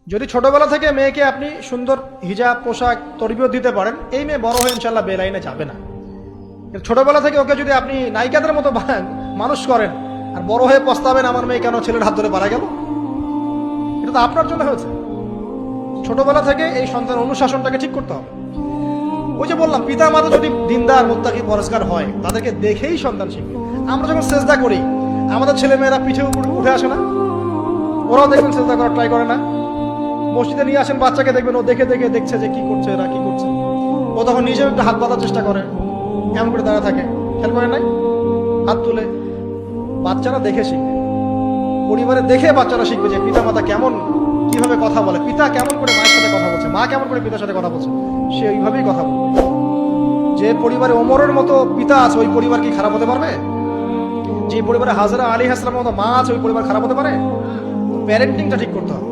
যদি ছোটবেলা থেকে মেয়েকে আপনি সুন্দর হিজাব পোশাক তরবিয়ত দিতে পারেন, এই মেয়ে বড় হয়ে ইনশাল্লাহ বেলাইনে যাবে না। কিন্তু ছোটবেলা থেকে ওকে যদি আপনি নায়িকাদের মতো মানুষ করেন আর বড় হয়ে পস্তাবেন আমার মেয়ে কেন ছেলের হাত ধরে মারা গেল, এটা তো আপনার জন্য হয়েছে। ছোটবেলা থেকে এই সন্তান অনুশাসনটাকে ঠিক করতে হবে। ওই যে বললাম, পিতা মাতা যদি দিনদার মুত্তাকি পরিষ্কার হয় তাদেরকে দেখেই সন্তান শিখবে। আমরা যখন সেজদা করি আমাদের ছেলে মেয়েরা পিঠে উঠে আসে না? ওরাও দেখবেন সেজদা করার ট্রাই করে না? মসজিদে নিয়ে আসেন বাচ্চাকে, দেখবেন ও দেখে দেখে দেখছে যে কি করছে এরা, কি করছে। ও তখন নিজেও একটু হাত পাতার চেষ্টা করে, এমন করে দাঁড়া থাকে, খেয়াল করে নাই? হাত তুলে। বাচ্চারা দেখে শিখবে, পরিবারে দেখে বাচ্চারা শিখবে যে পিতা মাতা কেমন, কিভাবে কথা বলে, পিতা কেমন করে মায়ের সাথে কথা বলছে, মা কেমন করে পিতার সাথে কথা বলছে, সে ওইভাবেই কথা বলবে। যে পরিবারে ওমরের মতো পিতা আছে ওই পরিবার কি খারাপ হতে পারবে? যে পরিবারে হাজরা আলী হাসলামের মতো মা আছে ওই পরিবার খারাপ হতে পারে? প্যারেন্টিংটা ঠিক করতে হবে।